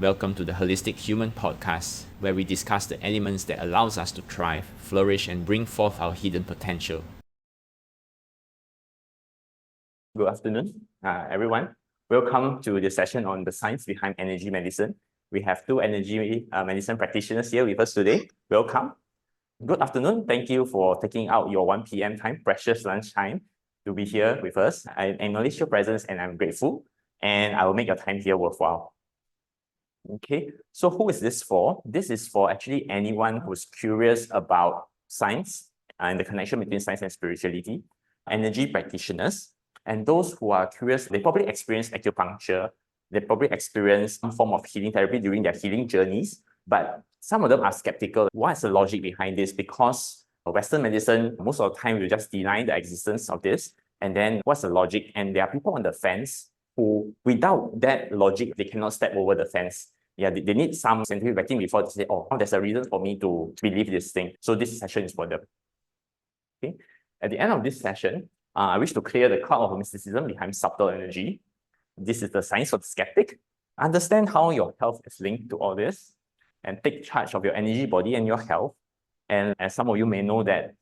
Welcome to the Holistic Human Podcast, where we discuss the elements that allows us to thrive, flourish, and bring forth our hidden potential. Good afternoon, everyone. Welcome to the session on the science behind energy medicine. We have two energy medicine practitioners here with us today. Welcome. Good afternoon. Thank you for taking out your 1 p.m. time, precious lunch time, to be here with us. I acknowledge your presence and I'm grateful, and I will make your time here worthwhile. Okay, so who is this for? This is for actually anyone who's curious about science and the connection between science and spirituality, energy practitioners, and those who are curious. They probably experience acupuncture, they probably experience some form of healing therapy during their healing journeys, but some of them are skeptical. What's the logic behind this? Because Western medicine, most of the time, will just deny the existence of this. And then what's the logic? And there are people on the fence who, without that logic, they cannot step over the fence. Yeah, they need some scientific backing before they say, oh, there's a reason for me to believe this thing. So this session is for them. Okay. At the end of this session, I wish to clear the cloud of mysticism behind subtle energy. This is the science of the skeptic. Understand how your health is linked to all this, and take charge of your energy body and your health. And as some of you may know, that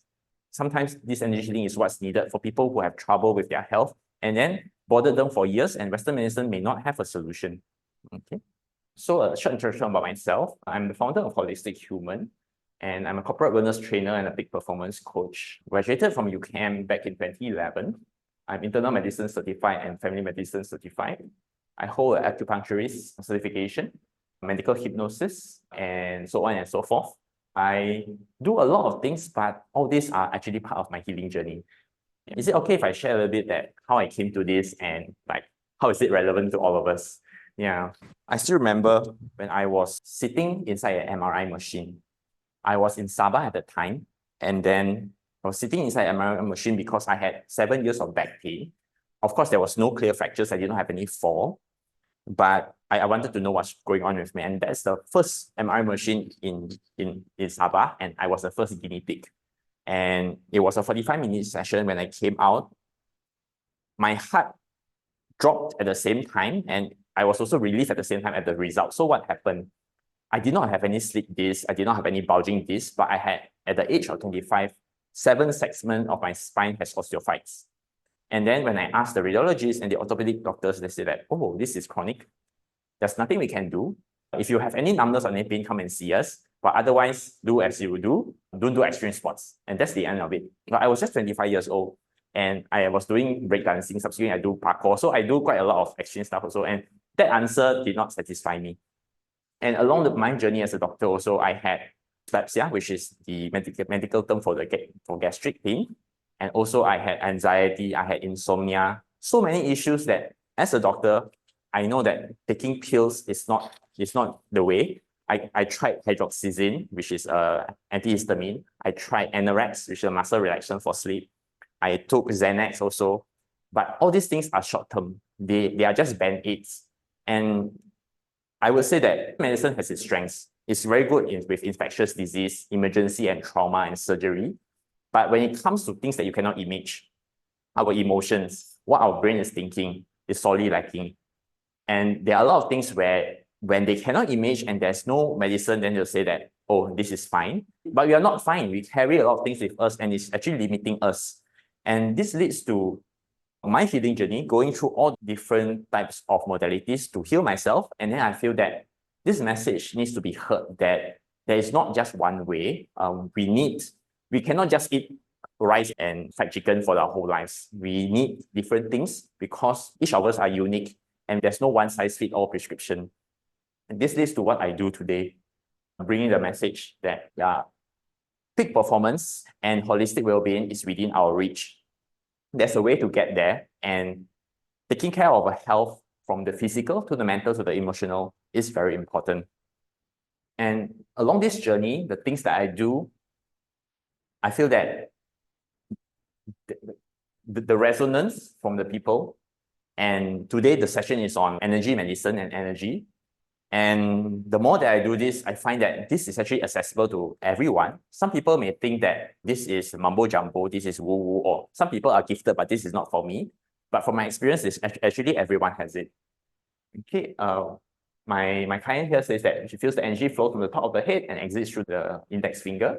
sometimes this energy healing is what's needed for people who have trouble with their health and then bothered them for years, and Western medicine may not have a solution. Okay. So a short introduction about myself. I'm the founder of Holistic Human, and I'm a corporate wellness trainer and a peak performance coach. Graduated from UCAM back in 2011. I'm internal medicine certified and family medicine certified. I hold an acupuncturist certification, medical hypnosis, and so on and so forth. I do a lot of things, but all these are actually part of my healing journey. Is it okay if I share a little bit that how I came to this and like how is it relevant to all of us? Yeah, I still remember when I was sitting inside an MRI machine. I was in Sabah at the time, and then I was sitting inside an MRI machine because I had 7 years of back pain. Of course, there was no clear fractures. I didn't have any fall, but I wanted to know what's going on with me. And that's the first MRI machine in Sabah, and I was the first guinea pig. And it was a 45-minute session. When I came out, my heart dropped at the same time, and I was also relieved at the same time at the result. So what happened? I did not have any slip disc, I did not have any bulging disc, but I had, at the age of 25, 7 segments of my spine has osteophytes. And then when I asked the radiologists and the orthopedic doctors, they said that, oh, this is chronic. There's nothing we can do. If you have any numbness or any pain, come and see us. But otherwise, do as you do. Don't do extreme sports. And that's the end of it. But I was just 25 years old, and I was doing breakdancing. Subsequently, I do parkour. So I do quite a lot of extreme stuff also. And that answer did not satisfy me. And along my journey as a doctor also, I had dyspepsia, which is the medical term for gastric pain. And also I had anxiety, I had insomnia, so many issues that as a doctor, I know that taking pills is not the way. I tried hydroxyzine, which is antihistamine. I tried Anorex, which is a muscle relaxant for sleep. I took Xanax also. But all these things are short-term. They are just band-aids. And I would say that medicine has its strengths. It's very good with infectious disease, emergency and trauma and surgery. But when it comes to things that you cannot image, our emotions, what our brain is thinking, is sorely lacking. And there are a lot of things where when they cannot image and there's no medicine, then they'll say that, oh, this is fine. But we are not fine. We carry a lot of things with us, and it's actually limiting us. And this leads to my healing journey, going through all different types of modalities to heal myself. And then I feel that this message needs to be heard, that there is not just one way. We cannot just eat rice and fried chicken for our whole lives. We need different things because each of us are unique, and there's no one-size-fits-all prescription. And this leads to what I do today, bringing the message that peak performance and holistic well-being is within our reach. There's a way to get there, and taking care of our health from the physical to the mental to the emotional is very important. And along this journey, the things that I do, I feel that the resonance from the people, and today the session is on energy medicine and energy. And the more that I do this, I find that this is actually accessible to everyone. Some people may think that this is mumbo jumbo, this is woo woo, or some people are gifted, but this is not for me. But from my experience, actually everyone has it. Okay, My client here says that she feels the energy flow from the top of the head and exits through the index finger.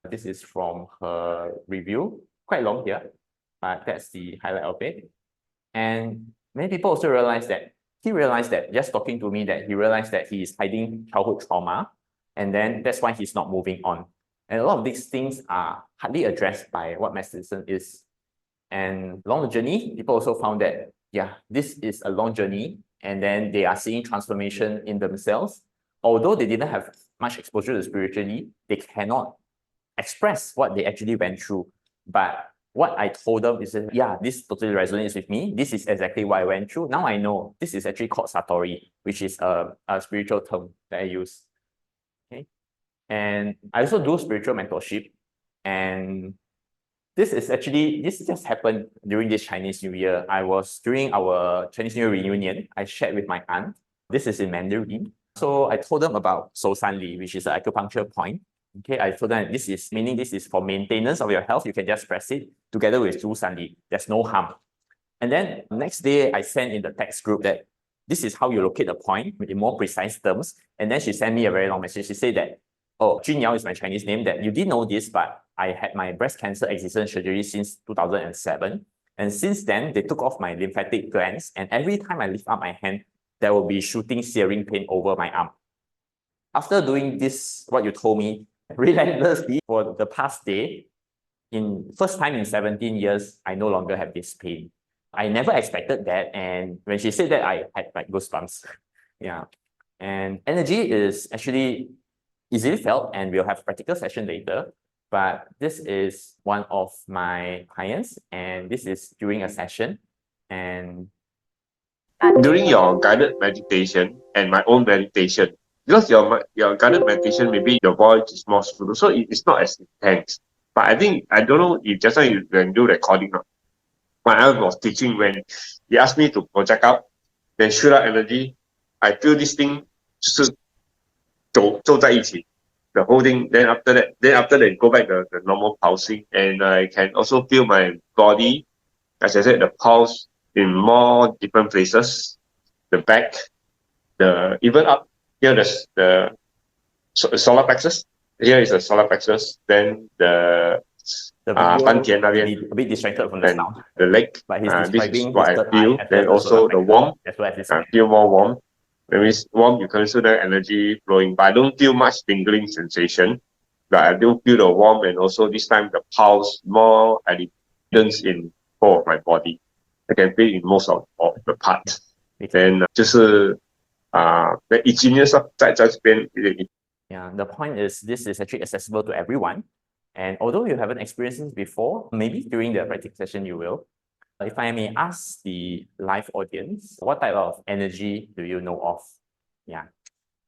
This is from her review, quite long here, but that's the highlight of it. And many people also realized that he realized that just talking to me that he realized that he is hiding childhood trauma, and then that's why he's not moving on. And a lot of these things are hardly addressed by what medicine is. And along the journey, people also found that, yeah, this is a long journey, and then they are seeing transformation in themselves. Although they didn't have much exposure to spiritually, they cannot express what they actually went through. But what I told them is that, yeah, this totally resonates with me. This is exactly what I went through. Now I know this is actually called Satori, which is a spiritual term that I use. Okay. And I also do spiritual mentorship. And this just happened during this Chinese New Year. I was during our Chinese New Year reunion, I shared with my aunt. This is in Mandarin. So I told them about Shou San Li, which is an acupuncture point. Okay, I told them this is for maintenance of your health. You can just press it together with Zhu San Li. There's no harm. And then next day, I sent in the text group that this is how you locate the point in more precise terms. And then she sent me a very long message. She said that, oh, Jun Yao is my Chinese name, that you didn't know this, but I had my breast cancer excision surgery since 2007. And since then, they took off my lymphatic glands. And every time I lift up my hand, there will be shooting, searing pain over my arm. After doing this, what you told me, relentlessly for the past day, first time in 17 years, I no longer have this pain. I never expected that. And when she said that, I had like goosebumps. Yeah. And energy is actually easily felt, and we'll have a practical session later. But this is one of my clients, and this is during a session. And during your guided meditation and my own meditation, because your guided meditation, maybe your voice is more smooth, so it's not as intense. But I don't know if just now you can do recording. When I was teaching, when he asked me to project out, then shoot out energy, I feel this thing 就是走在一起 the whole thing. Then after that go back the normal pulsing, and I can also feel my body, as I said, the pulse in more different places, the back, the even up here, the solar plexus. Here is the solar plexus. Then the video a bit distracted from the sound. the leg. But he's This is describing what his I third feel. eye Then also the warm. as well as I feel more warm. When it's warm, you can feel the energy flowing, but I don't feel much tingling sensation. But I do feel the warm, and also this time the pulse more evidence in whole of my body. I can feel in most of the part. Then 就是the itchiness 在这边。Yeah, the point is this is actually accessible to everyone. And although you haven't experienced this before, maybe during the practice session you will. If I may ask the live audience, what type of energy do you know of? Yeah.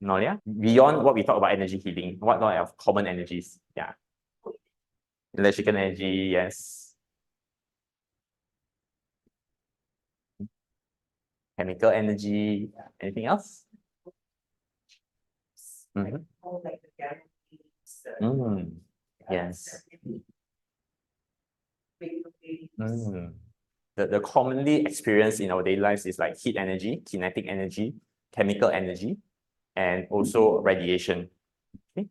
Nolia? Beyond what we talk about energy healing, what type of common energies? Yeah. Electrical energy, yes. Chemical energy, anything else? Mm-hmm. Yes. The commonly experienced in our daily lives is like heat energy, kinetic energy, chemical energy, and also radiation. Okay?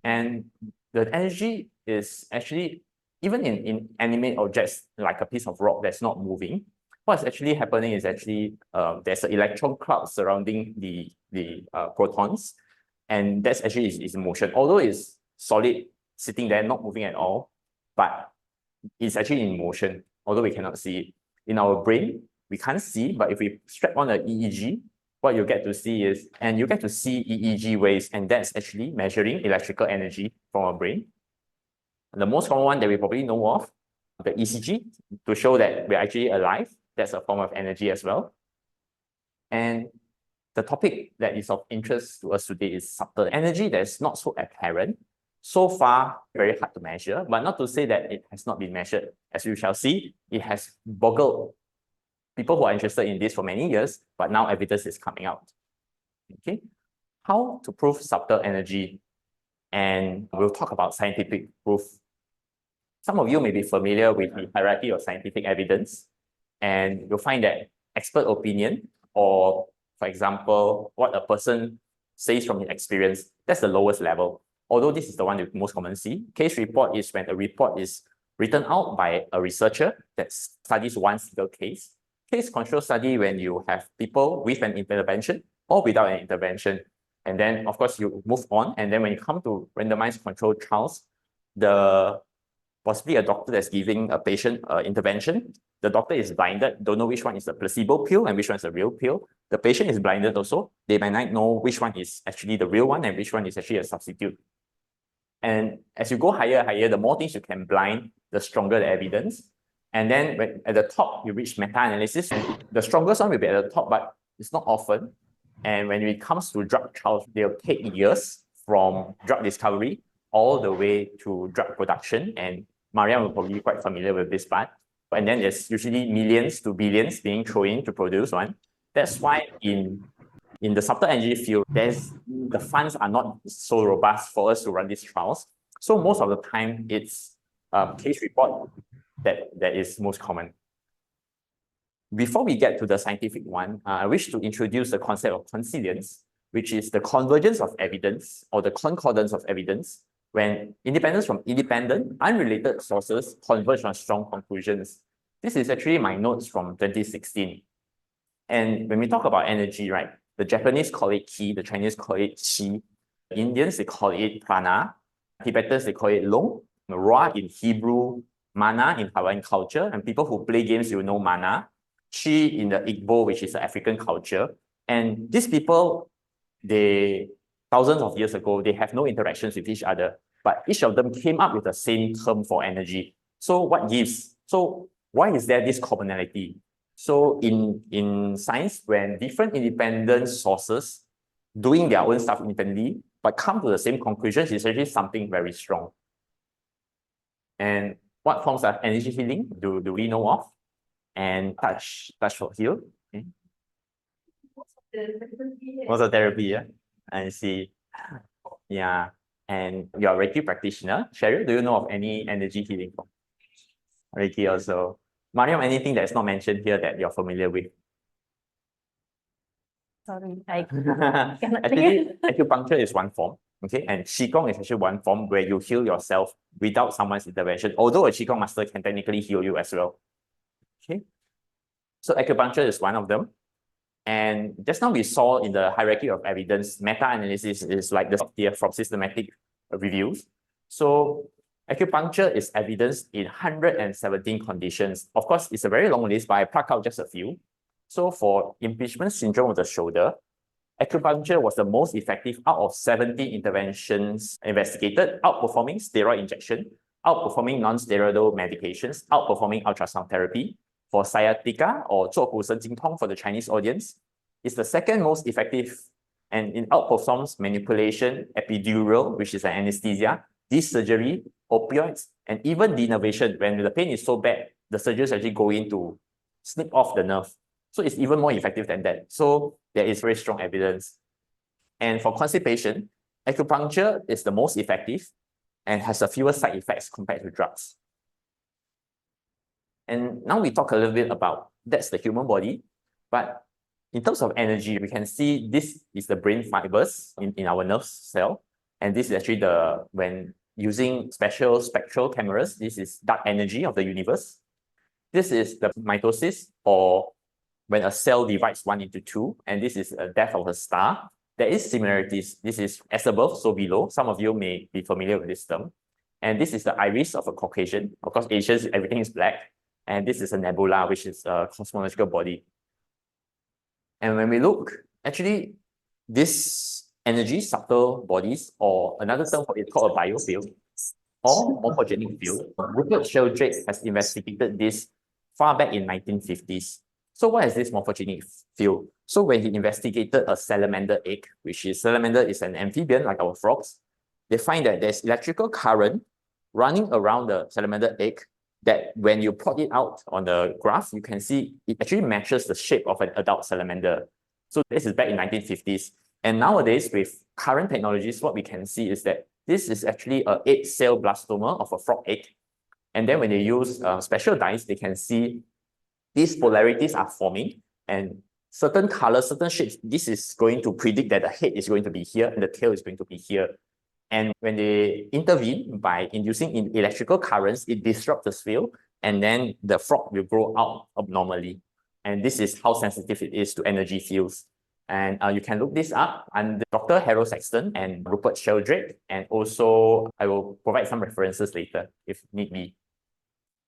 And the energy is actually, even in animate objects like a piece of rock that's not moving, what's actually happening is actually there's an electron cloud surrounding the protons, and that's actually is motion. Although it's solid, sitting there, not moving at all, but it's actually in motion, although we cannot see it. In our brain, we can't see, but if we strap on an EEG, what you get to see is, and you get to see EEG waves, and that's actually measuring electrical energy from our brain. The most common one that we probably know of, the ECG, to show that we're actually alive. That's a form of energy as well. And the topic that is of interest to us today is subtle energy that is not so apparent. So far, very hard to measure, but not to say that it has not been measured. As you shall see, it has boggled people who are interested in this for many years, but now evidence is coming out. Okay, how to prove subtle energy? And we'll talk about scientific proof. Some of you may be familiar with the hierarchy of scientific evidence, and you'll find that expert opinion or For example, what a person says from his experience, that's the lowest level. Although this is the one you most commonly see. Case report is when a report is written out by a researcher that studies one single case. Case control study when you have people with an intervention or without an intervention. And then, of course, you move on. And then when you come to randomized controlled trials, possibly a doctor that's giving a patient intervention, the doctor is blinded, don't know which one is the placebo pill and which one is the real pill. The patient is blinded also. They might not know which one is actually the real one and which one is actually a substitute. And as you go higher, the more things you can blind, the stronger the evidence. And then when at the top, you reach meta-analysis, and the strongest one will be at the top, but it's not often. And when it comes to drug trials, they'll take years from drug discovery all the way to drug production. And Mariam will probably be quite familiar with this part. And then there's usually millions to billions being thrown in to produce one. That's why in the subtle energy field, the funds are not so robust for us to run these trials. So most of the time, it's case report that is most common. Before we get to the scientific one, I wish to introduce the concept of consilience, which is the convergence of evidence or the concordance of evidence when independence from independent, unrelated sources converge on strong conclusions. This is actually my notes from 2016. And when we talk about energy, right, the Japanese call it Qi, the Chinese call it Qi, the Indians, they call it prana, Tibetans, they call it Long, Ra in Hebrew, mana in Hawaiian culture, and people who play games, you know mana, Qi in the Igbo, which is the African culture. And these people, thousands of years ago, they have no interactions with each other, but each of them came up with the same term for energy. So what gives? So why is there this commonality? So in science, when different independent sources doing their own stuff independently, but come to the same conclusions, is actually something very strong. And what forms of energy healing do we know of? And touch for heal. Okay. Most of therapy, yeah. I see. Yeah. And you're a Reiki practitioner. Cheryl, do you know of any energy healing form? Reiki also. Mariam, anything that's not mentioned here that you're familiar with? Sorry, I actually, acupuncture is one form, okay? And Qi-Gong is actually one form where you heal yourself without someone's intervention, although a Qi-Gong master can technically heal you as well. Okay? So acupuncture is one of them. And just now we saw in the hierarchy of evidence, meta-analysis is like the tier from systematic reviews. So acupuncture is evidenced in 117 conditions. Of course, it's a very long list, but I pluck out just a few. So for impingement syndrome of the shoulder, acupuncture was the most effective out of 70 interventions investigated, outperforming steroid injection, outperforming non-steroidal medications, outperforming ultrasound therapy. For sciatica or 坐骨神经痛 for the Chinese audience, it's the second most effective and it outperforms manipulation, epidural, which is an anesthesia, surgery, opioids, and even denervation. When the pain is so bad, the surgeons actually go in to snip off the nerve. So it's even more effective than that. So there is very strong evidence. And for constipation, acupuncture is the most effective and has the fewest side effects compared to drugs. And now we talk a little bit about that's the human body, but in terms of energy, we can see this is the brain fibers in our nerve cell. And this is actually when using special spectral cameras, this is dark energy of the universe. This is the mitosis, or when a cell divides one into two, and this is a death of a star. There is similarities. This is as above, so below. Some of you may be familiar with this term. And this is the iris of a Caucasian. Of course, Asians, everything is black. And this is a nebula, which is a cosmological body. And when we look, actually, this energy subtle bodies, or another term for it called a biofield, or morphogenic field. Rupert Sheldrake has investigated this far back in 1950s. So what is this morphogenic field? So when he investigated a salamander egg, salamander is an amphibian like our frogs, they find that there's electrical current running around the salamander egg that when you plot it out on the graph, you can see it actually matches the shape of an adult salamander. So this is back in 1950s. And nowadays, with current technologies, what we can see is that this is actually an 8-cell blastoma of a frog egg. And then when they use special dyes, they can see these polarities are forming. And certain colors, certain shapes, this is going to predict that the head is going to be here and the tail is going to be here. And when they intervene by inducing electrical currents, it disrupts the field, and then the frog will grow out abnormally. And this is how sensitive it is to energy fields. And you can look this up under Dr. Harold Sexton and Rupert Sheldrake. And also, I will provide some references later if need be.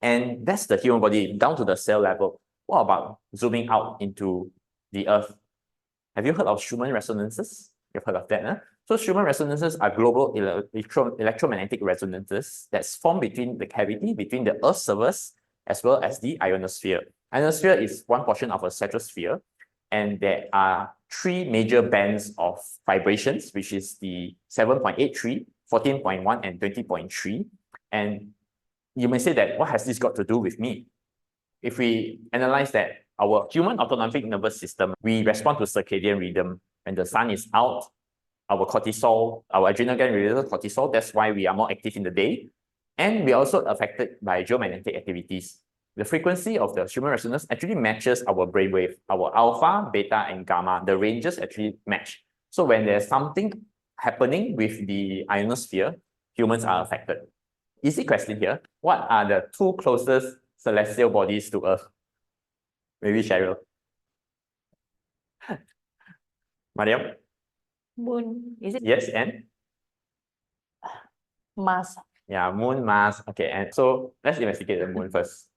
And that's the human body down to the cell level. What about zooming out into the earth? Have you heard of Schumann resonances? You've heard of that, huh? So Schumann resonances are global electromagnetic resonances that's formed between the cavity between the Earth's surface as well as the ionosphere. Ionosphere is one portion of a stratosphere, and there are three major bands of vibrations, which is the 7.83, 14.1, and 20.3. And you may say that, what has this got to do with me? If we analyze that, our human autonomic nervous system, we respond to circadian rhythm. When the sun is out, our cortisol, our adrenal gland releases cortisol. That's why we are more active in the day. And we are also affected by geomagnetic activities. The frequency of the Schumann resonance actually matches our brainwave. Our alpha, beta, and gamma, the ranges actually match. So when there's something happening with the ionosphere, humans are affected. Easy question here. What are the two closest celestial bodies to Earth? Maybe Cheryl. Mariam? Moon, is it? Yes, and? Mars. Yeah, moon, Mars. Okay, and so let's investigate the moon first.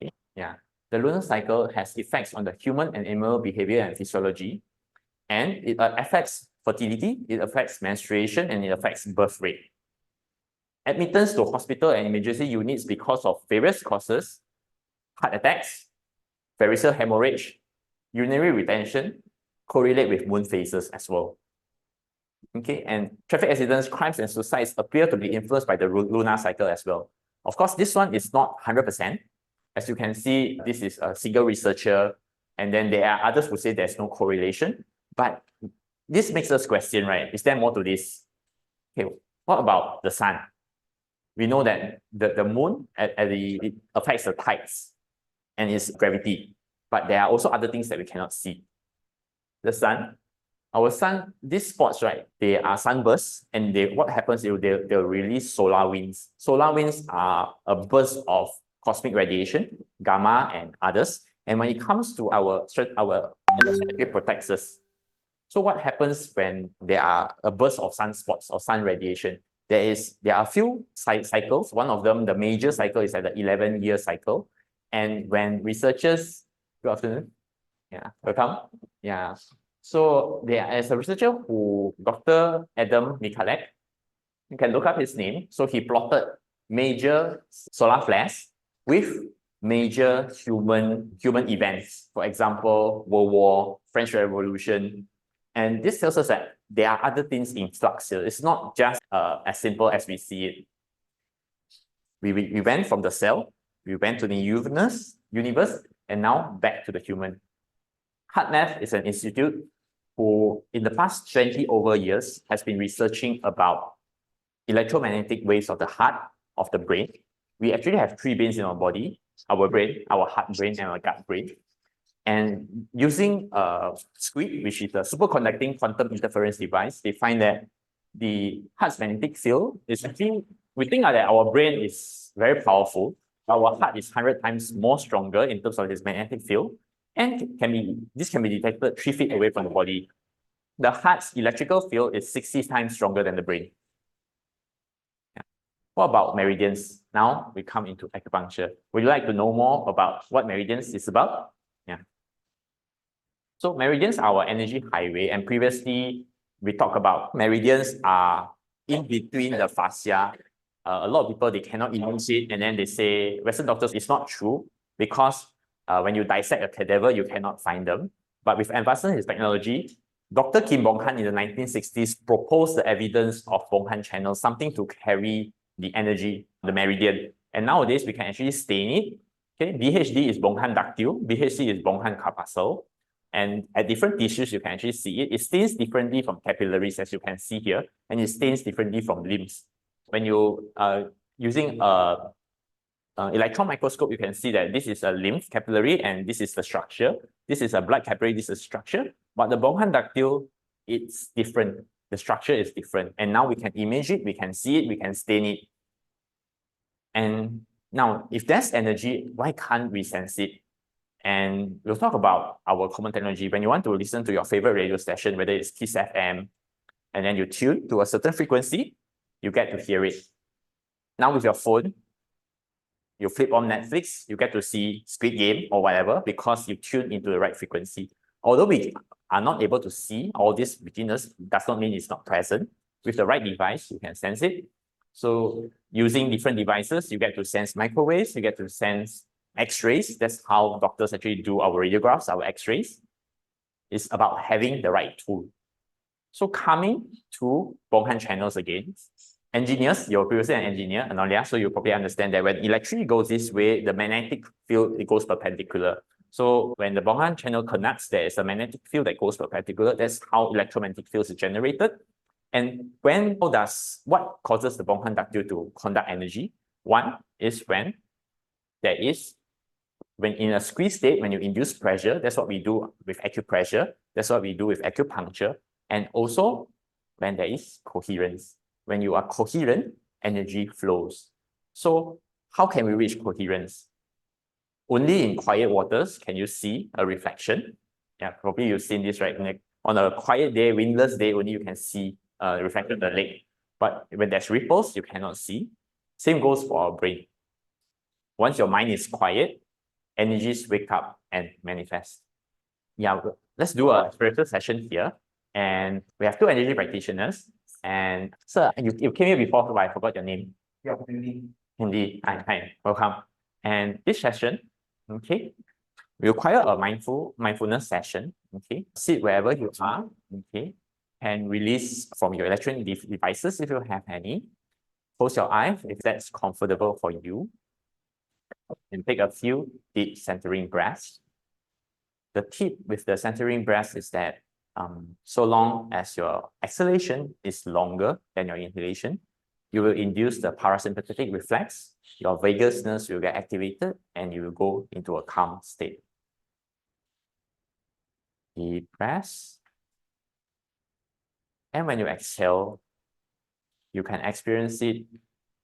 Okay. Yeah, the lunar cycle has effects on the human and animal behavior and physiology, and it affects fertility, it affects menstruation, and it affects birth rate. Admittance to hospital and emergency units because of various causes, heart attacks, varicose hemorrhage, urinary retention, correlate with moon phases as well. Okay, and traffic accidents, crimes, and suicides appear to be influenced by the lunar cycle as well. Of course, this one is not 100%. As you can see, this is a single researcher, and then there are others who say there's no correlation. But this makes us question, right? Is there more to this? Okay, what about the sun? We know that the moon it affects the tides and its gravity, but there are also other things that we cannot see. The sun, our sun, these spots, right, they are sunbursts, and what happens is they'll release solar winds. Solar winds are a burst of cosmic radiation, gamma and others. And when it comes to our ionosphere, it protects us. So what happens when there are a burst of sunspots or sun radiation? There are a few cycles. One of them, the major cycle, is at the 11-year cycle. And when researchers, good afternoon. Yeah, welcome. Yeah. So there is a researcher Dr. Adam Michalek. You can look up his name. So he plotted major solar flares with major human events. For example, World War, French Revolution. And this tells us that there are other things in flux here. It's not just as simple as we see it. We went from the cell, we went to the universe, and now back to the human. HeartMath is an institute who, in the past 20 over years, has been researching about electromagnetic waves of the heart, of the brain. We actually have three brains in our body: our brain, our heart brain, and our gut brain. And using SQUID, which is a superconducting quantum interference device, they find that the heart's magnetic field is actually, we think that our brain is very powerful. Our heart is 100 times more stronger in terms of its magnetic field, and this can be detected 3 feet away from the body. The heart's electrical field is 60 times stronger than the brain. Yeah. What about meridians? Now we come into acupuncture. Would you like to know more about what meridians is about? Yeah. So meridians are our energy highway, and previously we talked about meridians are in between the fascia. A lot of people, they cannot enunciate, and then they say, Western doctors, it's not true, because when you dissect a cadaver, you cannot find them. But with advancement in technology, Dr. Kim Bong-han in the 1960s proposed the evidence of Bong-han channels, something to carry the energy, the meridian. And nowadays, we can actually stain it. Okay, BHD is Bong-han ductile, BHC is Bong-han corpuscle. And at different tissues, you can actually see it. It stains differently from capillaries, as you can see here, and it stains differently from limbs. When you are using a electron microscope, you can see that this is a lymph capillary and this is the structure. This is a blood capillary, this is structure. But the bronchial ductile, it's different. The structure is different. And now we can image it, we can see it, we can stain it. And now, if there's energy, why can't we sense it? And we'll talk about our common technology. When you want to listen to your favorite radio station, whether it's Kiss FM, and then you tune to a certain frequency, you get to hear it. Now with your phone, you flip on Netflix, you get to see Squid Game or whatever because you tune into the right frequency. Although we are not able to see all this within us, does not mean it's not present. With the right device, you can sense it. So using different devices, you get to sense microwaves, you get to sense X-rays. That's how doctors actually do our radiographs, our X-rays. It's about having the right tool. So coming to bronchial channels again, engineers, you're previously an engineer, Anolia, so you probably understand that when electricity goes this way, the magnetic field, it goes perpendicular. So when the bronchial channel connects, there is a magnetic field that goes perpendicular. That's how electromagnetic fields is generated. And what causes the bronchial ductile to conduct energy? One is when in a squeeze state, when you induce pressure, that's what we do with acupressure, that's what we do with acupuncture, and also when there is coherence. When you are coherent, energy flows. So how can we reach coherence? Only in quiet waters can you see a reflection. Yeah, probably you've seen this, right? On a quiet day, windless day, only you can see a reflection of the lake. But when there's ripples, you cannot see. Same goes for our brain. Once your mind is quiet, energies wake up and manifest. Yeah, let's do a spiritual session here. And we have two energy practitioners. And sir, you came here before, but I forgot your name. Yeah, Hindi. Hindi. Hi, welcome. And this session, okay, we require a mindfulness session. Okay, sit wherever you are. Okay, and release from your electronic devices if you have any. Close your eyes if that's comfortable for you. And take a few deep centering breaths. The tip with the centering breath is that so long as your exhalation is longer than your inhalation, you will induce the parasympathetic reflex, your vagus nerves will get activated, and you will go into a calm state. Deep breaths. And when you exhale, you can experience it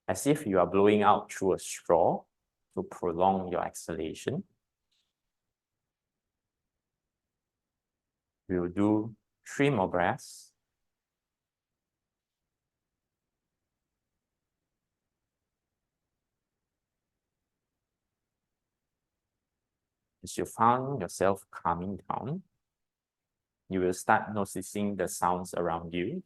as if you are blowing out through a straw to prolong your exhalation. We will do 3 more breaths. As you found yourself calming down, you will start noticing the sounds around you.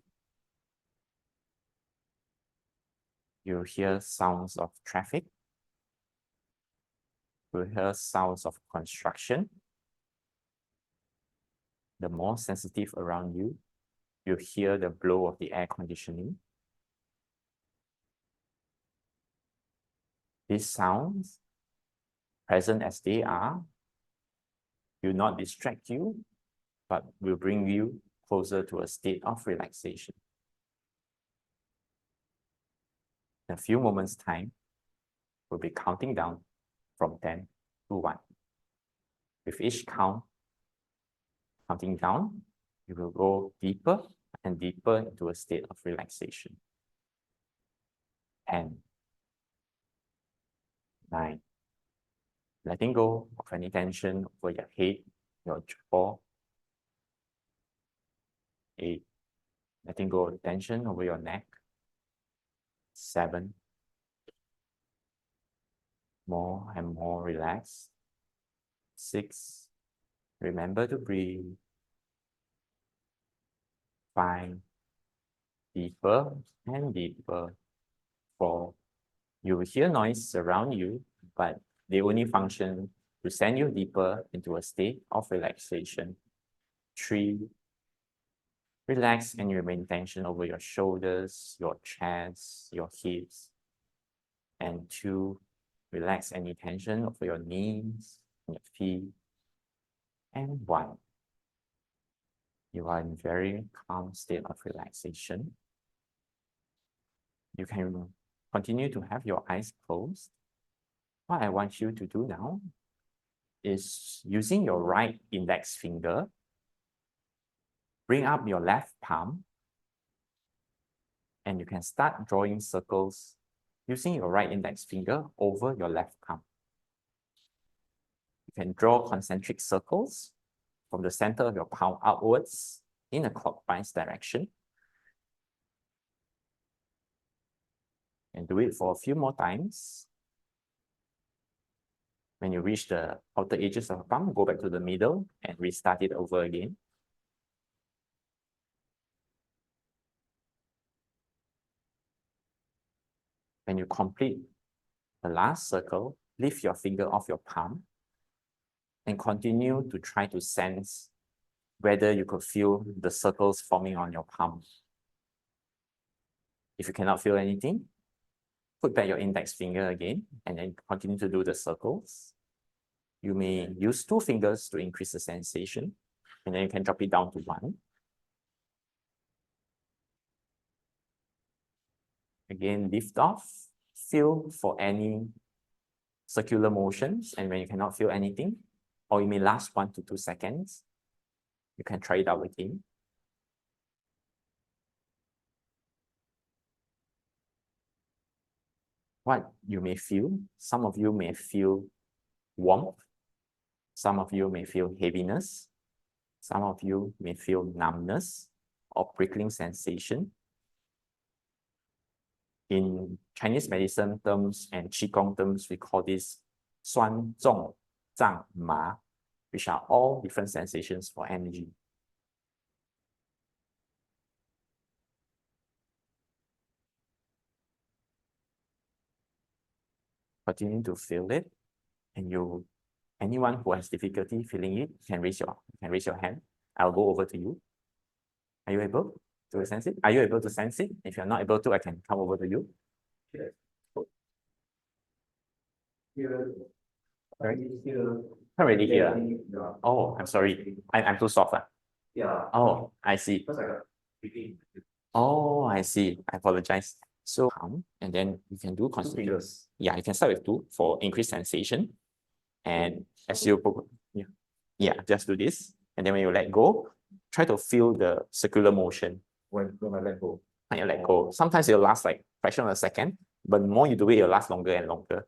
You'll hear sounds of traffic. You'll hear sounds of construction. The more sensitive around you, you'll hear the blow of the air conditioning. These sounds, present as they are, will not distract you, but will bring you closer to a state of relaxation. In a few moments' time, we'll be counting down from 10 to 1. With each count, counting down, you will go deeper and deeper into a state of relaxation. 10, 9, letting go of any tension over your head, your jaw. 8, letting go of tension over your neck. 7, more and more relaxed. 6, remember to breathe. 5, deeper and deeper. 4, you will hear noise around you, but they only function to send you deeper into a state of relaxation. 3, relax and remain tension over your shoulders, your chest, your hips. And 2, relax any tension over your knees, your feet. And 1, you are in very calm state of relaxation. You can continue to have your eyes closed. what I want you to do now is using your right index finger, bring up your left palm, and you can start drawing circles using your right index finger over your left palm. You can draw concentric circles from the center of your palm outwards in a clockwise direction. And do it for a few more times. When you reach the outer edges of the palm, go back to the middle and restart it over again. When you complete the last circle, lift your finger off your palm and continue to try to sense whether you could feel the circles forming on your palm. If you cannot feel anything, put back your index finger again and then continue to do the circles. You may use 2 fingers to increase the sensation, and then you can drop it down to 1. Again, lift off, feel for any circular motions, and when you cannot feel anything, or it may last 1 to 2 seconds, you can try it out again. What you may feel, some of you may feel warmth, some of you may feel heaviness, some of you may feel numbness or prickling sensation. In Chinese medicine terms and Qi-Gong terms, we call this 酸重胀麻, which are all different sensations for energy. Continue to feel it, and anyone who has difficulty feeling it can raise your hand. I'll go over to you. Are you able to sense it? Are you able to sense it? If you're not able to, I can come over to you. Right? Can't really hear. Oh, I'm sorry. I'm too soft. Yeah. Oh, I see. Because I got speaking. Oh, I see. I apologize. So, and then you can do concentric. Fingers. Yeah, you can start with 2 for increased sensation. And as you, just do this. And then when you let go, try to feel the circular motion. When I let go. When you let go. Sometimes it'll last like a fraction of a second, but the more you do it, it'll last longer and longer.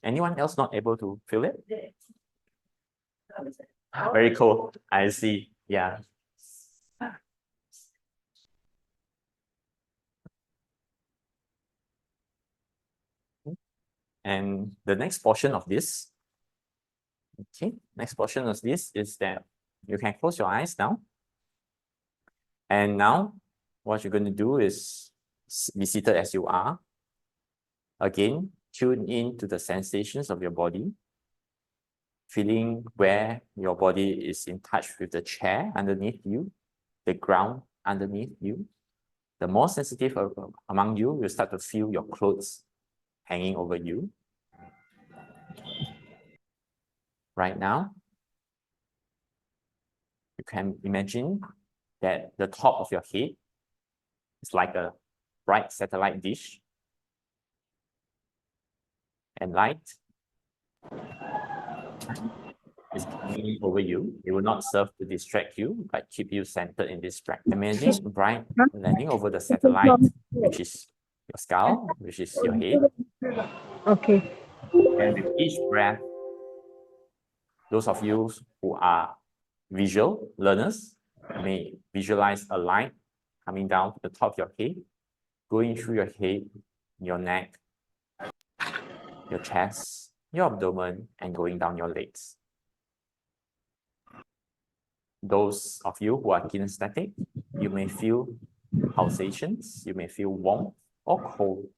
Anyone else not able to feel it? Very cool. I see. Yeah. And the next portion of this, is that you can close your eyes now. And now, what you're going to do is be seated as you are. Again, tune in to the sensations of your body, feeling where your body is in touch with the chair underneath you, the ground underneath you. The more sensitive among you, you'll start to feel your clothes hanging over you. Right now, you can imagine that the top of your head is like a bright satellite dish, and light is coming over you. It will not serve to distract you, but keep you centered in this practice. Imagine bright landing over the satellite, which is your skull, which is your head. Okay. And with each breath, those of you who are visual learners may visualize a light coming down to the top of your head, going through your head, your neck, your chest, your abdomen, and going down your legs. Those of you who are kinesthetic, you may feel pulsations, you may feel warmth or cold,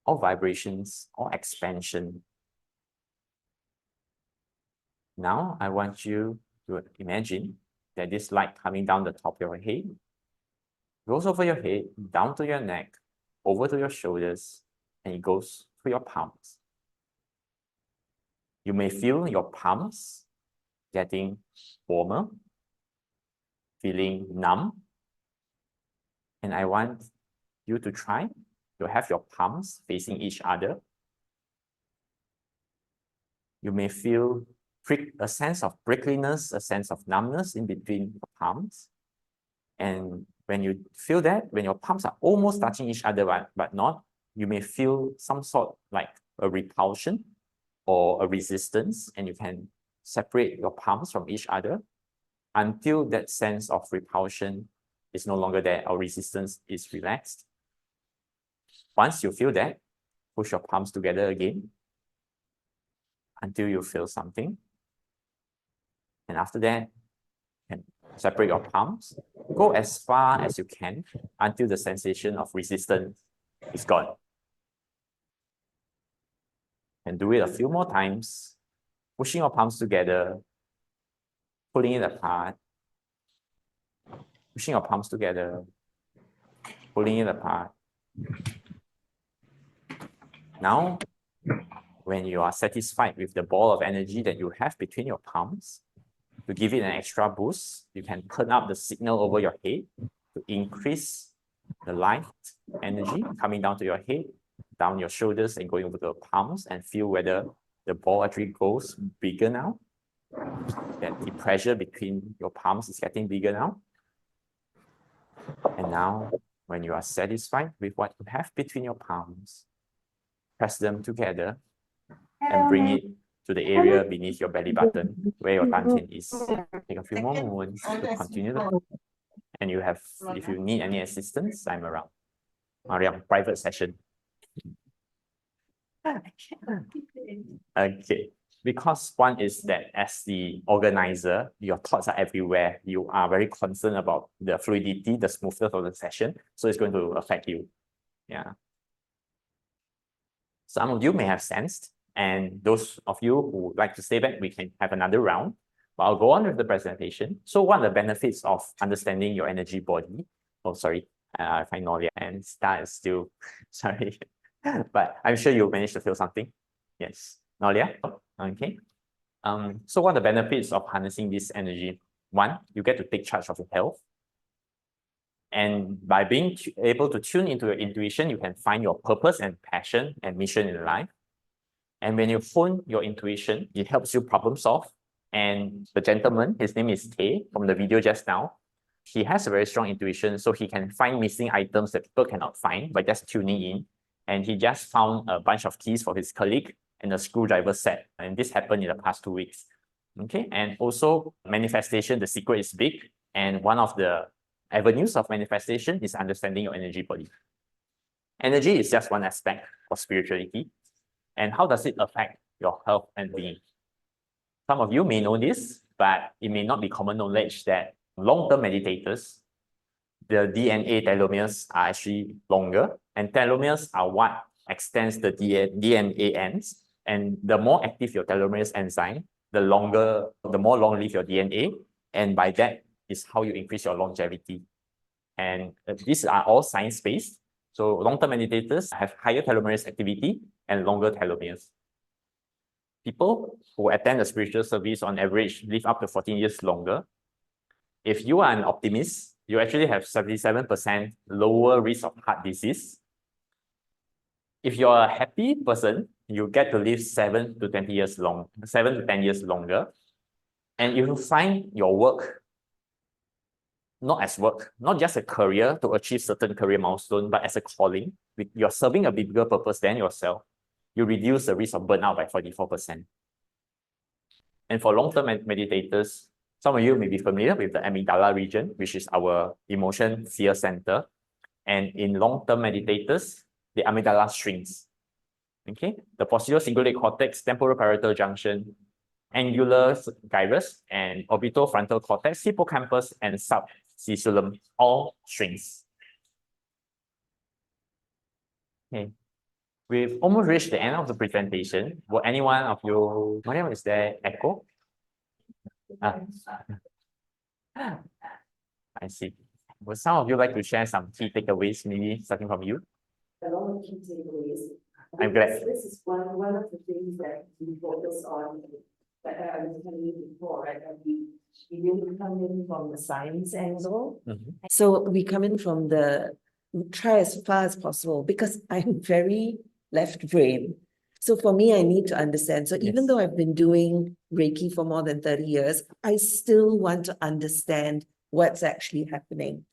or vibrations or expansion. Now, I want you to imagine that this light coming down the top of your head goes over your head, down to your neck, over to your shoulders, and it goes to your palms. You may feel your palms getting warmer, feeling numb. And I want you to try to have your palms facing each other. You may feel a sense of prickliness, a sense of numbness in between your palms. And when you feel that, when your palms are almost touching each other but not, you may feel some sort like a repulsion or a resistance, and you can separate your palms from each other until that sense of repulsion is no longer there or resistance is relaxed. Once you feel that, push your palms together again until you feel something. And after that, you can separate your palms. Go as far as you can until the sensation of resistance is gone. And do it a few more times, pushing your palms together, pulling it apart, pushing your palms together, pulling it apart. Now, when you are satisfied with the ball of energy that you have between your palms, to give it an extra boost, you can turn up the signal over your head to increase the light energy coming down to your head, down your shoulders, and going over the palms, and feel whether the ball actually grows bigger now. That the pressure between your palms is getting bigger now. And now, when you are satisfied with what you have between your palms, press them together and bring it to the area beneath your belly button where your dantian is. Take a few more moments to continue the, and if you need any assistance, I'm around. Mariam, private session. Okay, because one is that as the organizer, your thoughts are everywhere. You are very concerned about the fluidity, the smoothness of the session, so it's going to affect you. Yeah. Some of you may have sensed, and those of you who would like to stay back, we can have another round. But I'll go on with the presentation. So what are the benefits of understanding your energy body? Oh, sorry, I find Nolia and Star is still, sorry. But I'm sure you'll manage to feel something. Yes, Nolia, okay. So what are the benefits of harnessing this energy? One, you get to take charge of your health. And by being able to tune into your intuition, you can find your purpose and passion and mission in life. And when you hone your intuition, it helps you problem solve. And the gentleman, his name is Tay from the video just now, he has a very strong intuition, so he can find missing items that people cannot find by just tuning in. And he just found a bunch of keys for his colleague and a screwdriver set. And this happened in the past 2 weeks. Okay, and also manifestation, the secret is big. And one of the avenues of manifestation is understanding your energy body. Energy is just one aspect of spirituality. And how does it affect your health and being? Some of you may know this, but it may not be common knowledge that long-term meditators, the DNA telomeres are actually longer, and telomeres are what extends the DNA ends. And the more active your telomerase enzyme, the more long-lived your DNA, and by that is how you increase your longevity. And these are all science-based. So long-term meditators have higher telomerase activity and longer telomeres. People who attend a spiritual service on average live up to 14 years longer. If you are an optimist, you actually have 77% lower risk of heart disease. If you're a happy person, you get to live 7 to 10 years longer. And if you find your work not as work, not just a career to achieve certain career milestone, but as a calling, you're serving a bigger purpose than yourself, you reduce the risk of burnout by 44%. And for long-term meditators, some of you may be familiar with the amygdala region, which is our emotion fear center. And in long-term meditators, the amygdala shrinks. Okay, the posterior cingulate cortex, temporal parietal junction, angular gyrus, and orbitofrontal cortex, hippocampus, and subcaecilium all shrinks. Okay, we've almost reached the end of the presentation. Will anyone of you, Mariam, is there echo? I see. Would some of you like to share some key takeaways, maybe starting from you? A lot of key takeaways. I'm glad. This is one of the things that we focus on, that I was telling you before, right? And we really come in from the science angle. So we come in from try as far as possible, because I'm very left brain. So for me, I need to understand. So even Yes. though I've been doing Reiki for more than 30 years, I still want to understand what's actually happening.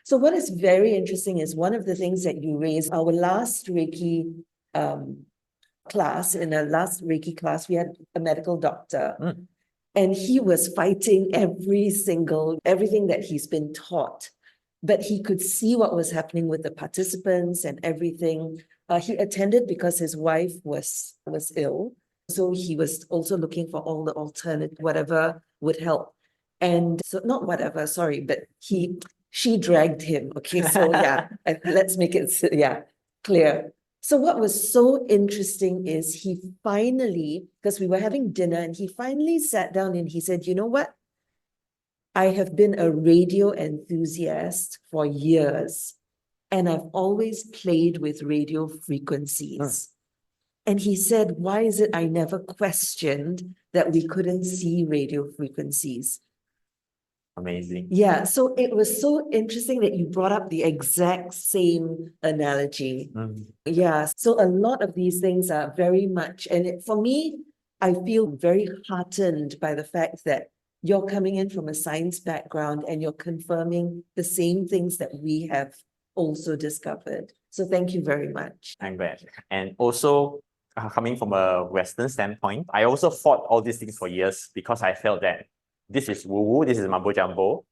So what is very interesting is one of the things that you raised, our last Reiki class, in our last Reiki class, we had a medical doctor. And he was fighting everything that he's been taught. But he could see what was happening with the participants and everything. He attended because his wife was ill. So he was also looking for all the alternate, whatever would help. And so not whatever, sorry, but she dragged him. Okay, so yeah, let's make it, clear. So what was so interesting is he finally, because we were having dinner, and he finally sat down and he said, you know what? I have been a radio enthusiast for years, and I've always played with radio frequencies. And he said, why is it I never questioned that we couldn't see radio frequencies? Amazing. Yeah, so it was so interesting that you brought up the exact same analogy. Yeah, so a lot of these things are very much, and for me, I feel very heartened by the fact that you're coming in from a science background and you're confirming the same things that we have also discovered. So thank you very much. I'm glad. And also, coming from a Western standpoint, I also fought all these things for years because I felt that this is woo-woo, this is mumbo jumbo.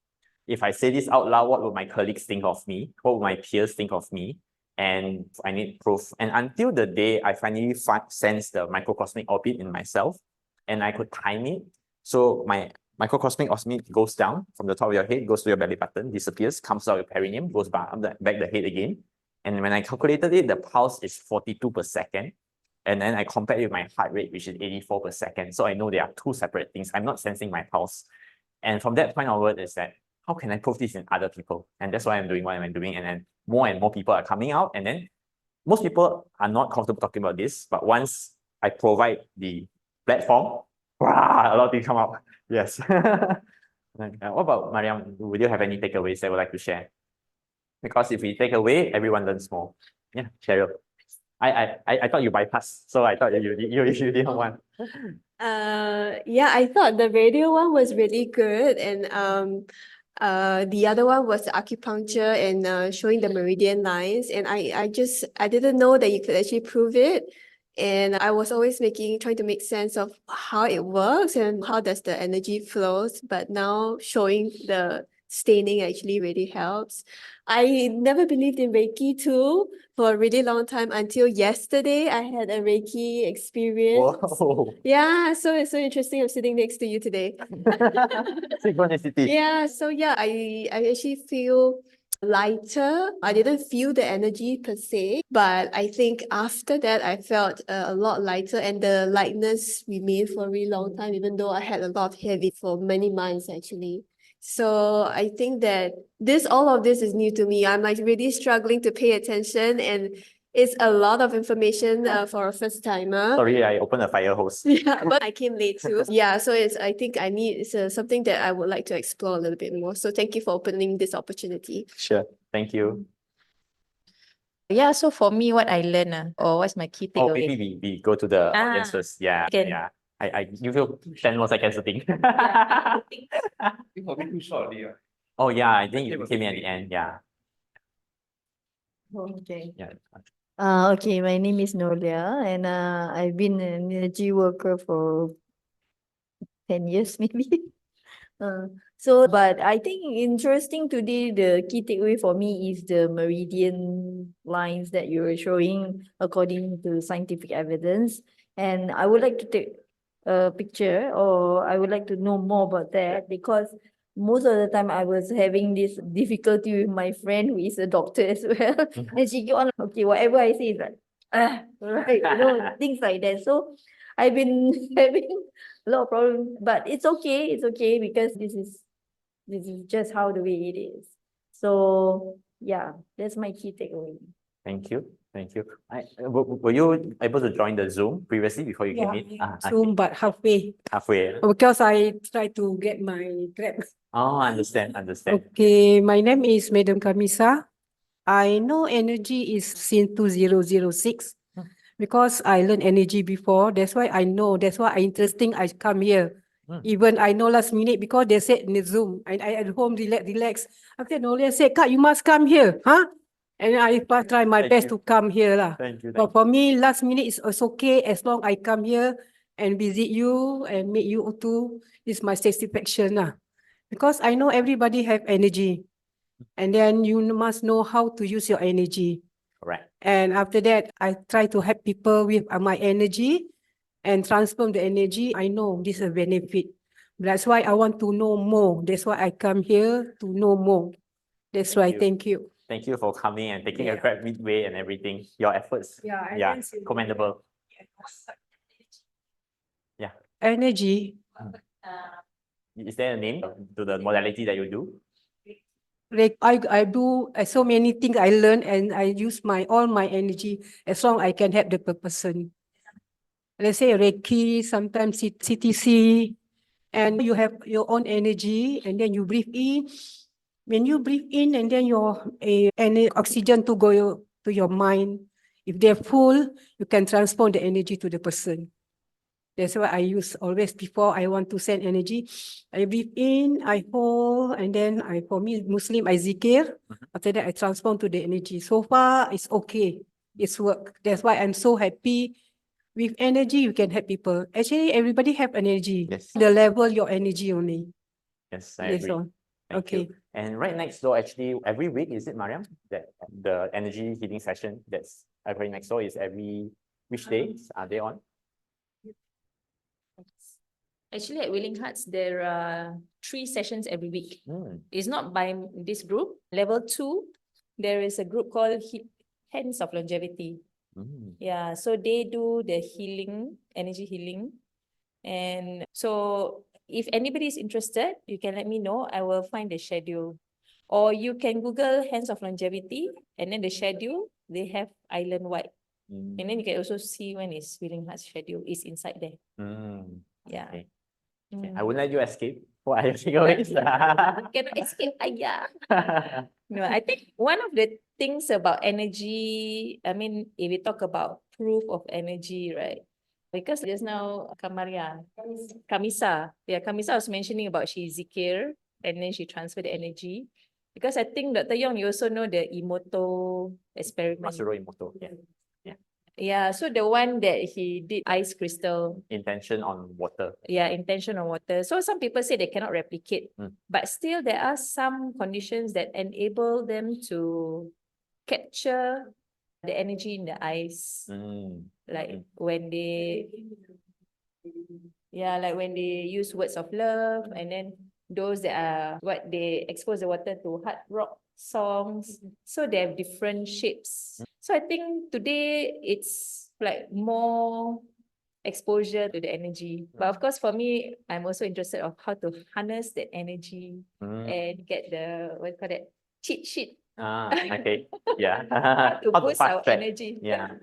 If I say this out loud, what would my colleagues think of me? What would my peers think of me? And I need proof. And until the day I finally sensed the microcosmic orbit in myself, and I could time it. So my microcosmic orbit goes down from the top of your head, goes to your belly button, disappears, comes out your perineum, goes back the head again. And when I calculated it, the pulse is 42 per second. And then I compared it with my heart rate, which is 84 per second. So I know they are two separate things. I'm not sensing my pulse. And from that point onward is that, how can I prove this in other people? And that's why I'm doing what I'm doing. And then more and more people are coming out. And then most people are not comfortable talking about this. But once I provide the platform, a lot of things come out. Yes. What about Mariam? Would you have any takeaways that you would like to share? Because if we take away, everyone learns more. Yeah, Cheryl. I thought you bypassed, so I thought you didn't want. Yeah, I thought the radio one was really good, and the other one was acupuncture and showing the meridian lines, and I didn't know that you could actually prove it. And I was always trying to make sense of how it works and how does the energy flows, but now showing the staining actually really helps. I never believed in Reiki too for a really long time until yesterday. I had a Reiki experience. Whoa. Yeah, so it's so interesting. I'm sitting next to you today. Synchronicity. Yeah, so yeah, I actually feel lighter. I didn't feel the energy per se, but I think after that I felt a lot lighter, and the lightness remained for a really long time, even though I had a lot of heavy for many months actually. So I think that all of this is new to me. I'm like really struggling to pay attention, and it's a lot of information for a first timer. Sorry, I opened a fire hose. Yeah, but I came late too. Yeah, so I think it's something that I would like to explore a little bit more. So thank you for opening this opportunity. Sure. Thank you. Yeah, so for me, what I learned, or what's my key Oh, takeaway? maybe we go to the audience first. Yeah, can. yeah. I give you 10 more seconds to think. I think for me too short already. Oh yeah, I think you came in at the end. Yeah. Okay. Yeah. Okay, my name is Nolia, and I've been an energy worker for 10 years maybe. But I think interesting today, the key takeaway for me is the meridian lines that you were showing according to scientific evidence. And I would like to take a picture, or I would like to know more about that, because most of the time I was having this difficulty with my friend who is a doctor as well. And she keep on, okay, whatever I say is like, right, things like that. So I've been having a lot of problems, but it's okay because this is just how the way it is. So yeah, that's my key takeaway. Thank you. Thank you. Were you able to join the Zoom previously before you came in? Zoom, but halfway. Halfway. Because I try to get my grades. Oh, understand. Okay, my name is Madam Kamisa. I know energy is since 2006, because I learned energy before. That's why I know. That's why I interesting. I come here. Mm. Even I know last minute because they said in the Zoom. I at home relax. After Nolia said, Kak, you must come here, huh? And I try my Thank best you. to come here lah. Thank you. But for me, last minute is okay as long I come here and visit you and meet you too. It's my satisfaction lah. Because I know everybody have energy. And then you must know how to use your energy. Correct. And after that, I try to help people with my energy and transform the energy. I know this is a benefit. That's why I want to know more. That's why I come here to know more. That's why, you. thank you. Thank you for coming and taking a Yeah. Grab midway and everything. Your efforts. Yeah, and Yeah, then say- commendable. Yeah. Energy. Is there a name to the modality that you do? Like I do so many things I learn and I use all my energy as long I can help the person. Let's say Reiki, sometimes CTC, and you have your own energy and then you breathe in. When you breathe in and then any oxygen to go to your mind. If they're full, you can transform the energy to the person. That's why I use always before I want to send energy. I breathe in, I hold, and then for me, Muslim, I zikir. After that, I transform to the energy. So far, it's okay. It's work. That's why I'm so happy. With energy, you can help people. Actually, everybody have energy. Yes. The level, your energy only. Yes, I Yes, agree. all. Thank Okay. you. And right next door, actually, every week, is it, Mariam? That the energy healing session that's right next door is which days are they on? Actually, at Willing Hearts, there are 3 sessions every week. Mm. It's not by this group. Level 2, there is a group called Hands of Longevity. Mm. Yeah, so they do the healing, energy healing. And so if anybody is interested, you can let me know. I will find the schedule. Or you can Google Hands of Longevity and then the schedule, they have island-wide. Mm. And then you can also see when is Willing Hearts schedule is inside there. Mm. Yeah. Okay. Mm. I won't let you escape. What are your takeaways? Cannot escape, ayah. No, I think one of the things about energy, I mean, if we talk about proof of energy, right? Because just now, Kamisa was mentioning about she zikir and then she transferred the energy. Because I think Dr. Yong, you also know the Emoto experiment. Masuro Emoto, yeah. Yeah, so the one that he did ice crystal. Intention on water. Yeah, intention on water. So some people say they cannot replicate, but still there are some conditions that enable them to capture the energy in the ice. Like when they use words of love, and then those that are they expose the water to hard rock songs. So they have different shapes. So I think today it's like more exposure to the energy. But of course, for me, I'm also interested of how to harness that energy and get the, what you call that, cheat sheet. Okay. Yeah. To How to boost fast our track. energy. Yeah.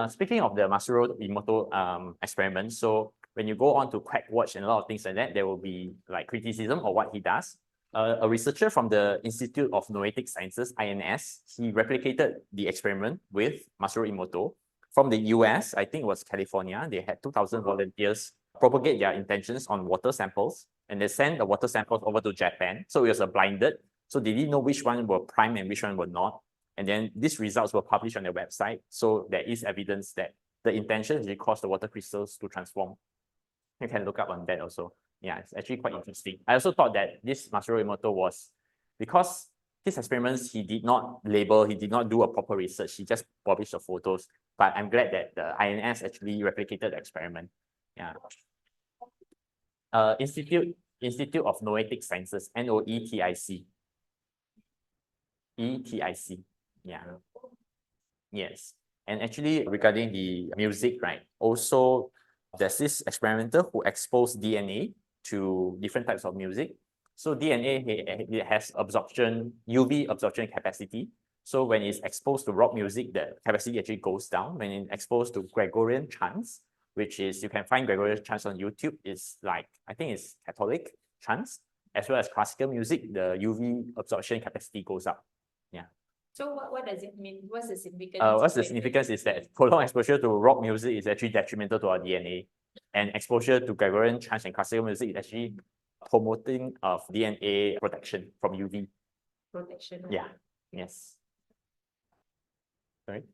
Speaking of the Masuro Emoto experiment, so when you go on to Quack Watch and a lot of things like that, there will be like criticism of what he does. A researcher from the Institute of Noetic Sciences, INS, he replicated the experiment with Masuro Emoto. From the US, I think it was California, they had 2,000 volunteers propagate their intentions on water samples, and they sent the water samples over to Japan. So it was blinded. So they didn't know which one were prime and which one were not. And then these results were published on their website. So there is evidence that the intention actually caused the water crystals to transform. You can look up on that also. Yeah, it's actually quite interesting. I also thought that this Masuro Emoto was, because his experiments, he did not label, he did not do a proper research, he just published the photos. But I'm glad that the INS actually replicated the experiment. Yeah. Institute of Noetic Sciences, NOETIC. ETIC. Yeah. Yes. And actually, regarding the music, right? Also, there's this experimenter who exposed DNA to different types of music. So DNA, it has UV absorption capacity. So when it's exposed to rock music, the capacity actually goes down. When it's exposed to Gregorian chants, which is, you can find Gregorian chants on YouTube, it's like, I think it's Catholic chants, as well as classical music, the UV absorption capacity goes up. Yeah. So what does it mean? What's the significance? What's the significance is that prolonged exposure to rock music is actually detrimental to our DNA, and exposure to Gregorian chant and classical music is actually promoting of DNA protection from UV. Protection. Yeah. Yes. Sorry.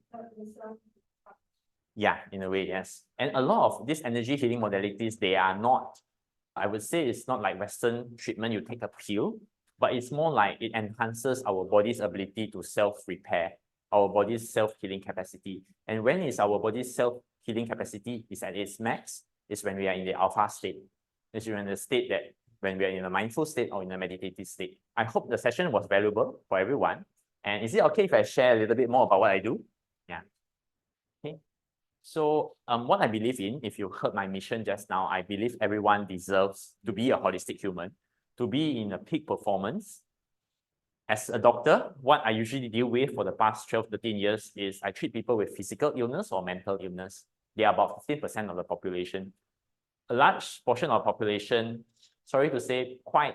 Yeah, in a way, yes. And a lot of these energy healing modalities, they are not, I would say it's not like Western treatment, you take a pill, but it's more like it enhances our body's ability to self-repair, our body's self-healing capacity. And when is our body's self-healing capacity is at its max, is when we are in the alpha state. It's in the state that when we are in a mindful state or in a meditative state. I hope the session was valuable for everyone. And is it okay if I share a little bit more about what I do? Yeah. Okay. So what I believe in, if you heard my mission just now, I believe everyone deserves to be a holistic human, to be in a peak performance. As a doctor, what I usually deal with for the past 12, 13 years is I treat people with physical illness or mental illness. They are about 15% of the population. A large portion of the population, sorry to say, quite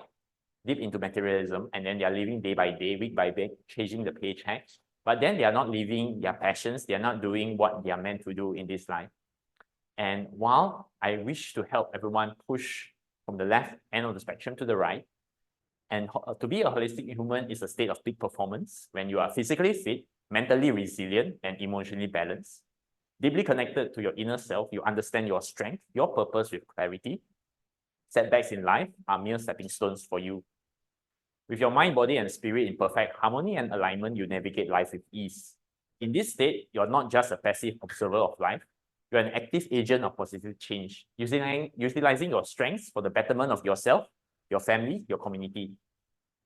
deep into materialism, and then they are living day by day, week by week, chasing the paycheck. But then they are not living their passions. They are not doing what they are meant to do in this life. And while I wish to help everyone push from the left end of the spectrum to the right, and to be a holistic human is a state of peak performance when you are physically fit, mentally resilient, and emotionally balanced. Deeply connected to your inner self, you understand your strength, your purpose with clarity. Setbacks in life are mere stepping stones for you. With your mind, body, and spirit in perfect harmony and alignment, you navigate life with ease. In this state, you're not just a passive observer of life, you're an active agent of positive change, utilizing your strengths for the betterment of yourself, your family, your community.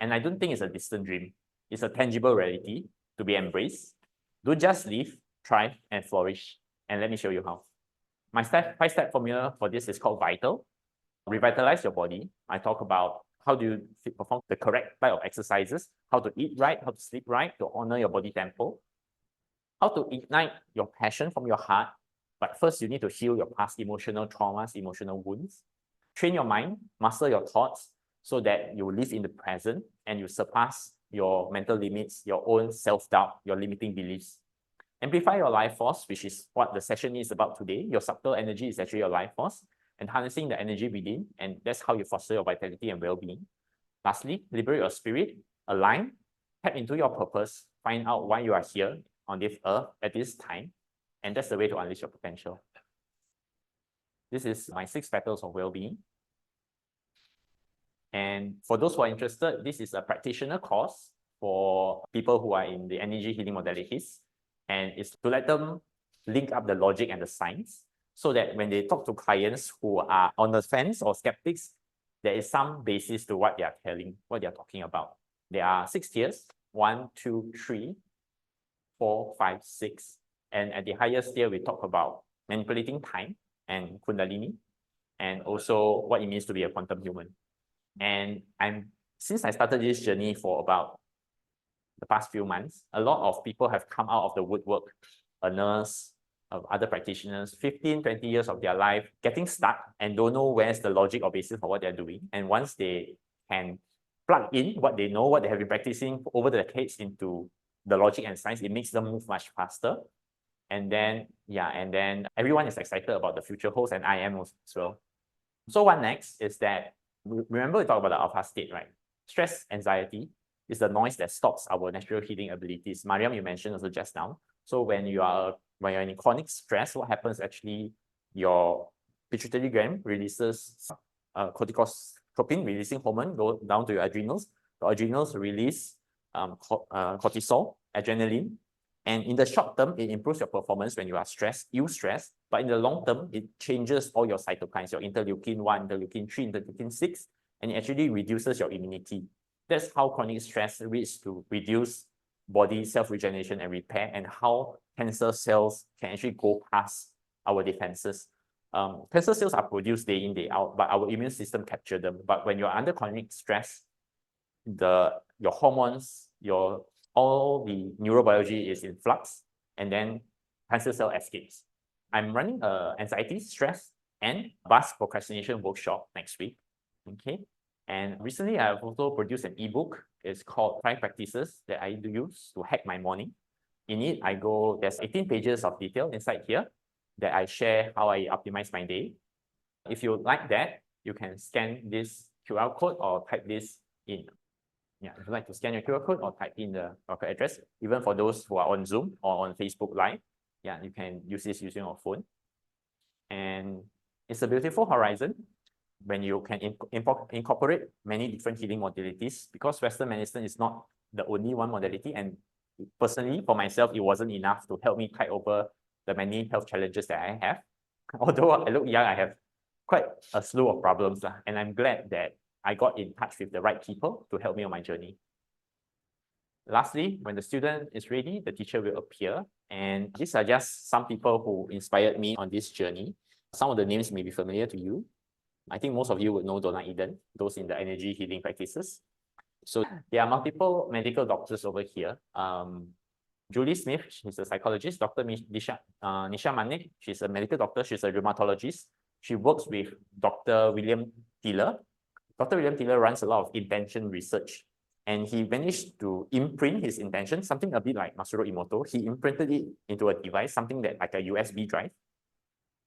And I don't think it's a distant dream. It's a tangible reality to be embraced. Don't just live, thrive, and flourish. And let me show you how. My five-step formula for this is called VITAL. Revitalize your body. I talk about how do you perform the correct type of exercises, how to eat right, how to sleep right, to honor your body tempo, how to ignite your passion from your heart. But first, you need to heal your past emotional traumas, emotional wounds. Train your mind, master your thoughts, so that you live in the present and you surpass your mental limits, your own self-doubt, your limiting beliefs. Amplify your life force, which is what the session is about today. Your subtle energy is actually your life force, and harnessing the energy within, and that's how you foster your vitality and well-being. Lastly, liberate your spirit, align, tap into your purpose, find out why you are here on this earth at this time, and that's the way to unleash your potential. This is my 6 petals of well-being. And for those who are interested, this is a practitioner course for people who are in the energy healing modalities. And it's to let them link up the logic and the science so that when they talk to clients who are on the fence or skeptics, there is some basis to what they are telling, what they are talking about. There are 6 tiers, 1, 2, 3, 4, 5, 6. And at the highest tier, we talk about manipulating time and Kundalini, and also what it means to be a quantum human. And since I started this journey for about the past few months, a lot of people have come out of the woodwork, a nurse, other practitioners, 15, 20 years of their life getting stuck and don't know where's the logic or basis for what they're doing. And once they can plug in what they know, what they have been practicing over the decades into the logic and science, it makes them move much faster. And then, everyone is excited about the future holds, and I am as well. So what next is that, remember we talked about the alpha state, right? Stress, anxiety is the noise that stops our natural healing abilities. Mariam, you mentioned also just now. So when you're in chronic stress, what happens actually, your pituitary gland releases corticotropin releasing hormone, go down to your adrenals. The adrenals release cortisol, adrenaline. And in the short term, it improves your performance when you are stressed, but in the long term, it changes all your cytokines, your interleukin 1, interleukin 3, interleukin 6, and it actually reduces your immunity. That's how chronic stress leads to reduce body self-regeneration and repair, and how cancer cells can actually go past our defenses. Cancer cells are produced day in, day out, but our immune system captures them. But when you're under chronic stress, your hormones, all the neurobiology is in flux, and then cancer cell escapes. I'm running an anxiety, stress, and bus procrastination workshop next week. Okay, And recently, I have also produced an ebook. It's called 5 Practices that I do use to hack my morning. In it, there's 18 pages of detail inside here that I share how I optimize my day. If you like that, you can scan this QR code or type this in. Yeah, if you like to scan your QR code or type in the local address, even for those who are on Zoom or on Facebook Live, yeah, you can use this using your phone. And it's a beautiful horizon when you can incorporate many different healing modalities, because Western medicine is not the only one modality. And personally, for myself, it wasn't enough to help me tide over the many health challenges that I have. Although I look young, I have quite a slew of problems, and I'm glad that I got in touch with the right people to help me on my journey. Lastly, when the student is ready, the teacher will appear. And these are just some people who inspired me on this journey. Some of the names may be familiar to you. I think most of you would know Donna Eden, those in the energy healing practices. So there are multiple medical doctors over here. Julie Smith, she's a psychologist. Dr. Nisha Manik, she's a medical doctor. She's a rheumatologist. She works with Dr. William Tiller. Dr. William Tiller runs a lot of intention research, and he managed to imprint his intention, something a bit like Masaru Emoto. He imprinted it into a device, something that like a USB drive.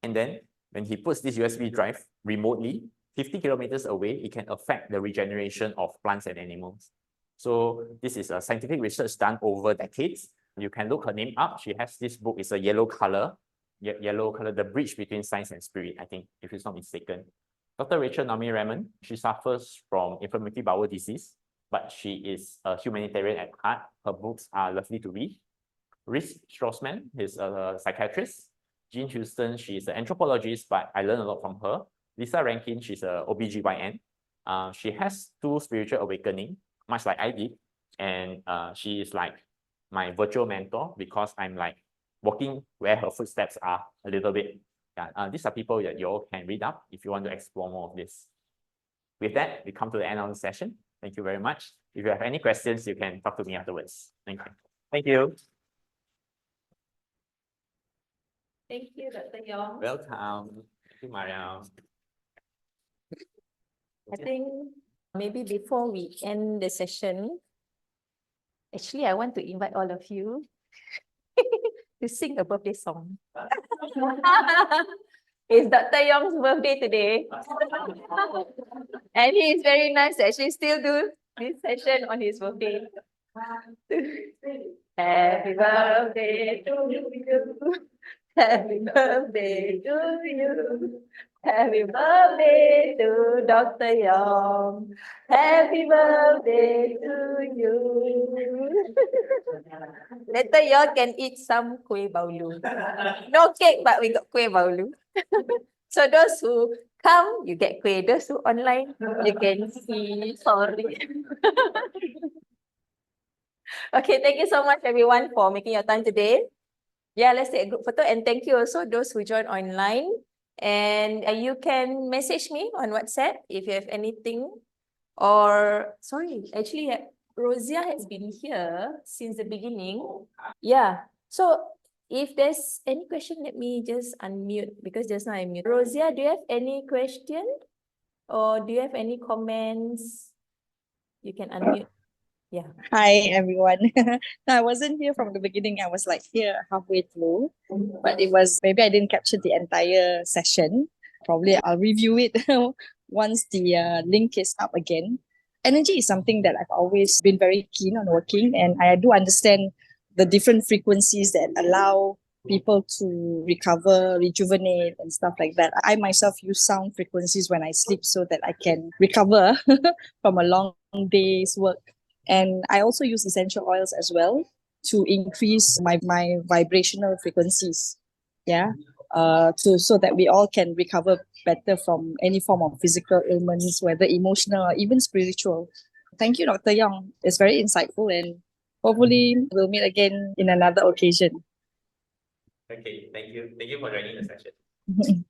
And then when he puts this USB drive remotely, 50 kilometers away, it can affect the regeneration of plants and animals. So this is a scientific research done over decades. You can look her name up. She has this book. It's a yellow color, The Bridge Between Science and Spirit, I think, if it's not mistaken. Dr. Rachel Naomi Raymond, she suffers from inflammatory bowel disease, but she is a humanitarian at heart. Her books are lovely to read. Rhys Strassman is a psychiatrist. Jean Houston, she's an anthropologist, but I learned a lot from her. Lisa Rankin, she's a OBGYN. She has 2 spiritual awakening, much like I did. And she is like my virtual mentor, because I'm like walking where her footsteps are a little bit. Yeah, these are people that you all can read up if you want to explore more of this. With that, we come to the end of the session. Thank you very much. If you have any questions, you can talk to me afterwards. Thank you. Thank you. Thank you, Dr. Yong. Welcome. Thank you, Mariam. I think maybe before we end the session, actually, I want to invite all of you to sing a birthday song. It's Dr. Yong's birthday today. And he is very nice to actually still do this session on his birthday. Happy birthday to you. Happy birthday to you. Happy birthday to Dr. Yong. Happy birthday to you. Later y'all can eat some kuih baulu. No cake, but we got kuih baulu. So those who come, you get kuih. Those who online, you can see. Sorry. Okay, thank you so much everyone for making your time today. Yeah, let's take a group photo, and thank you also those who joined online. And you can message me on WhatsApp if you have anything. Or sorry, actually Rosia has been here since the beginning. Yeah, so if there's any question, let me just unmute, because just now I mute. Rosia, do you have any question? Or do you have any comments? You can unmute. Yeah. Hi everyone. No, I wasn't here from the beginning. I was like here halfway through, but it was maybe I didn't capture the entire session. Probably I'll review it once the link is up again. Energy is something that I've always been very keen on working, and I do understand the different frequencies that allow people to recover, rejuvenate, and stuff like that. I myself use sound frequencies when I sleep so that I can recover from a long day's work. And I also use essential oils as well to increase my vibrational frequencies. Yeah. So that we all can recover better from any form of physical ailments, whether emotional or even spiritual. Thank you, Dr. Yong. It's very insightful, and hopefully we'll meet again in another occasion. Okay, thank you. Thank you for joining the session.